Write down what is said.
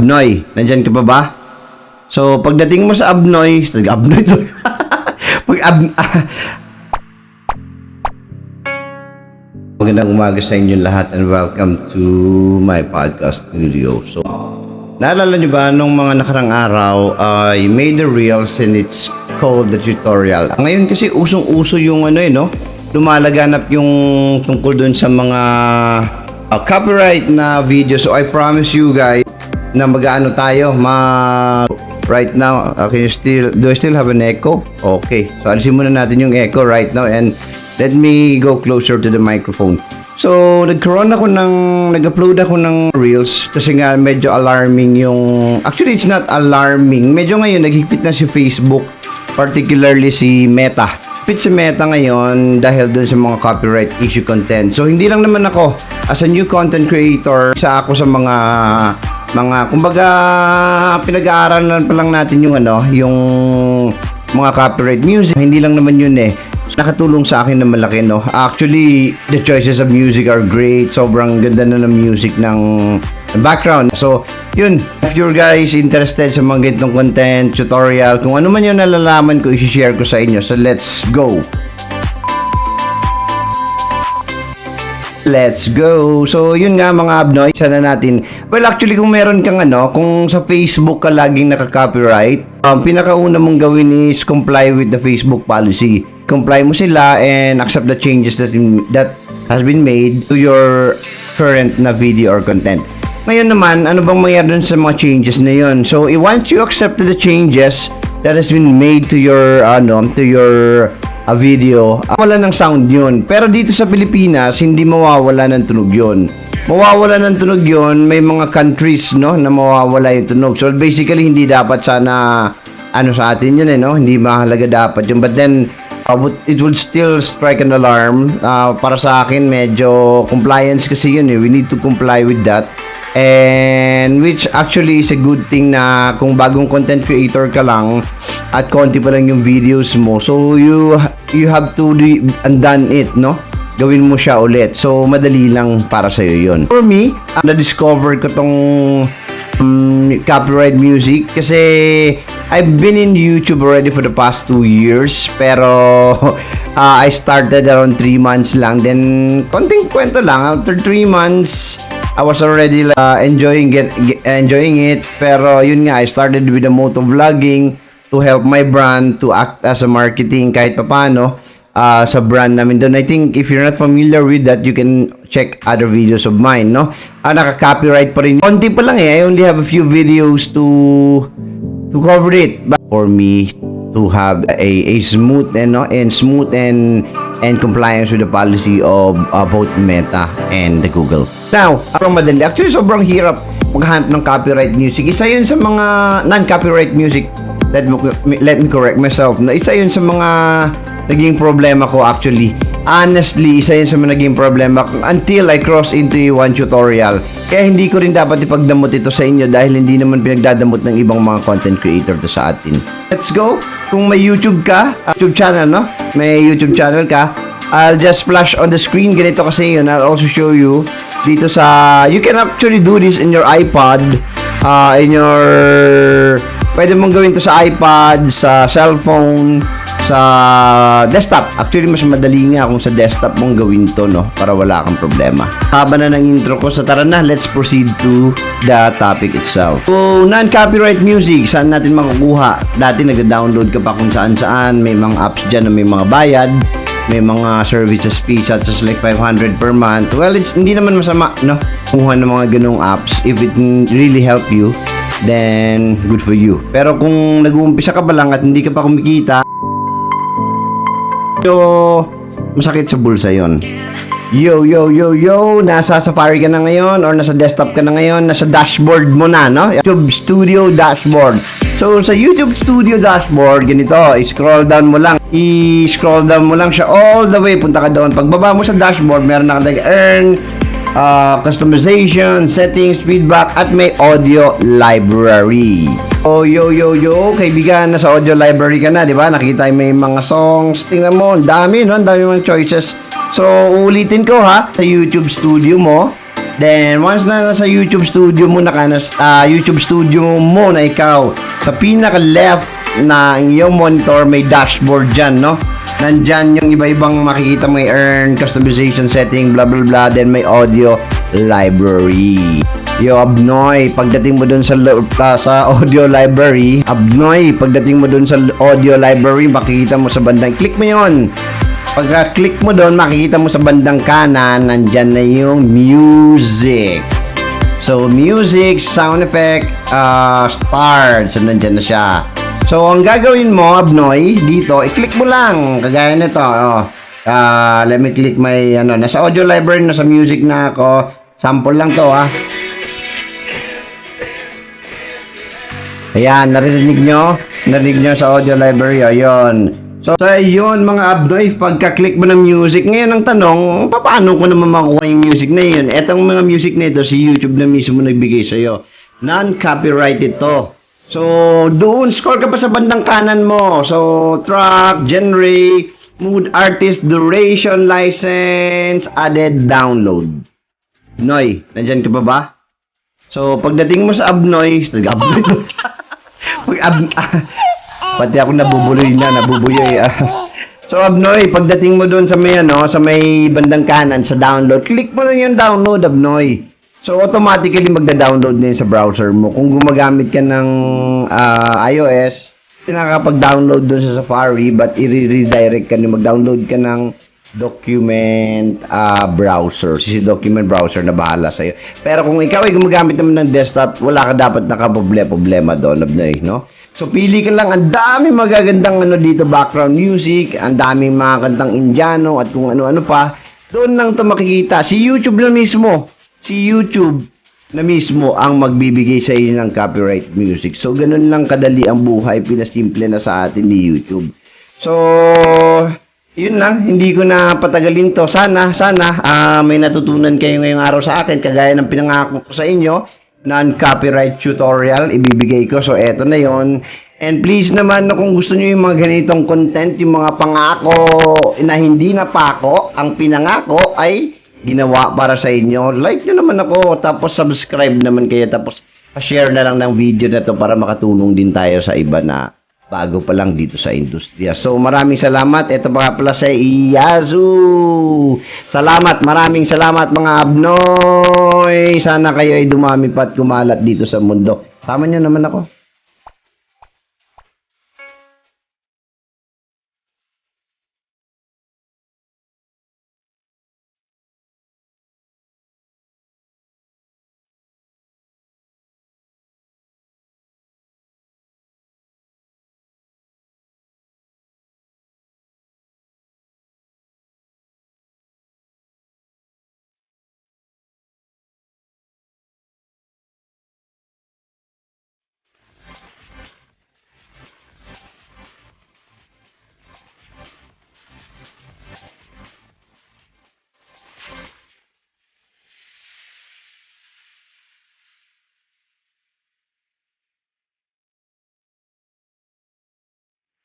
Abnoy, nandyan ka pa ba? So, pagdating mo sa Abnoy to. Magandang umaga sa inyo lahat and welcome to my podcast studio. So, naalala nyo ba nung mga nakarang araw, I made the reels and it's called the tutorial. Ngayon kasi usong-uso yung lumalaganap yung tungkol dun sa mga copyright na video. So, I promise you guys na mag-ano tayo, right now, do I still have an echo? Okay, so alisin muna natin yung echo right now and let me go closer to the microphone. So, nag-upload ako ng reels kasi nga medyo alarming yung, actually it's not alarming, medyo ngayon naghigpit na si Facebook, particularly si Meta. Higpit si Meta ngayon dahil dun sa mga copyright issue content. So, hindi lang naman ako, as a new content creator, isa ako sa mga kumbaga pinag-aaralan pa lang natin yung yung mga copyright music. Hindi lang naman yun nakatulong sa akin na malaki Actually, the choices of music are great. Sobrang ganda na ng music ng background. So, yun. If you're guys interested sa mga ganitong content, tutorial, kung ano man yung nalalaman ko, i-share ko sa inyo. So, let's go! Let's go! So, yun nga mga Abnoy, sana natin. Well, actually, kung meron kang kung sa Facebook ka laging naka-copyright, pinakauna mong gawin is comply with the Facebook policy. Comply mo sila and accept the changes that has been made to your current na video or content. Ngayon naman, ano bang mangyari dun sa mga changes na yun? So, once you accept the changes that has been made to your video, wala ng sound yun. Pero dito sa Pilipinas, hindi mawawala ng tunog yun. Mawawala ng tunog yun, may mga countries na mawawala yung tunog. So basically, hindi dapat sana sa atin yun hindi mahalaga dapat yun. But then, it would still strike an alarm. Para sa akin, medyo compliance kasi yun we need to comply with that. And which actually is a good thing na kung bagong content creator ka lang at konti pa lang yung videos mo, so you have to undone it gawin mo siya ulit. So madali lang para sa iyo yun. For me, na-discover ko tong copyright music kasi I've been in YouTube already for the past 2 years, pero I started around 3 months lang. Then konting kwento lang, after 3 months I was already enjoying it. Pero yun nga, I started with the moto vlogging to help my brand to act as a marketing kahit papano sa brand namin doon. I think if you're not familiar with that, you can check other videos of mine, naka-copyright pa rin. Konti pa lang I only have a few videos to cover it. But for me to have a smooth and compliance with the policy of both Meta and the Google. Now, sobrang madali. Actually, sobrang hirap maghanap ng copyright music. Isa yun sa mga non-copyright music. Let me correct myself. Isa yun sa mga naging problema ko actually. Honestly, isa yun sa mga naging problema ko until I cross into one tutorial. Kaya hindi ko rin dapat ipagdamot ito sa inyo dahil hindi naman pinagdadamot ng ibang mga content creator to sa atin. Let's go! Kung may YouTube ka, YouTube channel, may YouTube channel ka, I'll just flash on the screen. Ganito kasi yun. I'll also show you dito sa, you can actually do this in your iPod, pwede mong gawin to sa iPad, sa cellphone, sa desktop. Actually, mas madali nga kung sa desktop mong gawin to, para wala kang problema. Haba na ng intro ko, so tara na, let's proceed to the topic itself. So, non-copyright music, saan natin makukuha? Dati nag-download ka pa kung saan-saan, may mga apps dyan na may mga bayad, may mga services fee such as like 500 per month. Well, hindi naman masama, kuha ng mga ganung apps. If it really help you, then good for you. Pero kung nag-uumpisa ka pa lang at hindi ka pa kumikita, so masakit sa bulsa yon. Yo, nasa Safari ka na ngayon or nasa desktop ka na ngayon, nasa dashboard mo na, YouTube Studio dashboard. So, sa YouTube Studio dashboard, ganito, i-scroll down mo lang siya all the way, punta ka doon. Pagbaba mo sa dashboard, meron na earn, customization, settings, feedback, at may audio library. Oh, yo, kaibigan, nasa audio library ka na, di ba? Nakita may mga songs, tingnan mo, ang dami, ang dami mga choices. So, ulitin ko sa YouTube Studio mo, Then, once na nasa YouTube studio mo na YouTube studio mo na ikaw, sa pinaka-left na iyong monitor, may dashboard dyan, no? Nandyan yung iba-ibang makikita, may earn, customization setting, blah, blah, blah. Then, may audio library. Yo, Abnoy, pagdating mo dun sa audio library, makikita mo sa bandang, click mo yun. Pagka-click mo doon, makikita mo sa bandang kanan, nandyan na yung music. So, music, sound effect, start. So, nandyan na siya. So, ang gagawin mo, Abnoy, dito, i-click mo lang. Kagaya nito. Let me click my, nasa audio library, nasa music na ako. Sample lang to, Ayan, narinig nyo sa audio library, ayun. So, yun mga Abnoy, pagka-click mo ng music, ngayon ang tanong, paano ko naman makuha yung music na yun? Etong mga music na ito, si YouTube na mismo nagbigay sa'yo. Non-copyrighted to. So, doon, scroll ka pa sa bandang kanan mo. So, track, genre, mood, artist, duration, license, added, download. Noy, nandyan ka pa ba? So, pagdating mo sa Abnoy, pati ako nabubuloy. So, Abnoy, pagdating mo doon sa may bandang kanan, sa download, click mo lang yung download, Abnoy. So, automatically magda-download na yun sa browser mo. Kung gumagamit ka ng iOS, nakakapag-download doon sa Safari, but i-redirect ka na mag-download ka ng document browser. Si document browser na bahala sa'yo. Pero kung ikaw ay gumagamit naman ng desktop, wala ka dapat nakaproblema doon, Abnoy, no? So, pili ka lang. Ang daming magagandang dito, background music, ang daming mga kantang Indiano, at kung ano-ano pa. Doon lang ito makikita. Si YouTube na mismo ang magbibigay sa iyo ng copyright music. So, ganun lang kadali ang buhay. Pinasimple na sa atin ni YouTube. So, yun lang. Hindi ko na patagalin to. Sana, may natutunan kayo ngayong araw sa akin. Kagaya ng pinangako ko sa inyo. Non-copyright tutorial ibibigay ko. So, eto na yon. And please naman, kung gusto nyo yung mga ganitong content, yung mga pangako na hindi napako, ang pinangako ay ginawa para sa inyo. Like nyo naman ako, tapos subscribe naman kayo, tapos share na lang ng video na to para makatulong din tayo sa iba na bago pa lang dito sa industriya. So, maraming salamat. Ito pa pala sa Yazoo. Maraming salamat mga Abnoy. Sana kayo ay dumami pa at kumalat dito sa mundo. Tama nyo naman ako.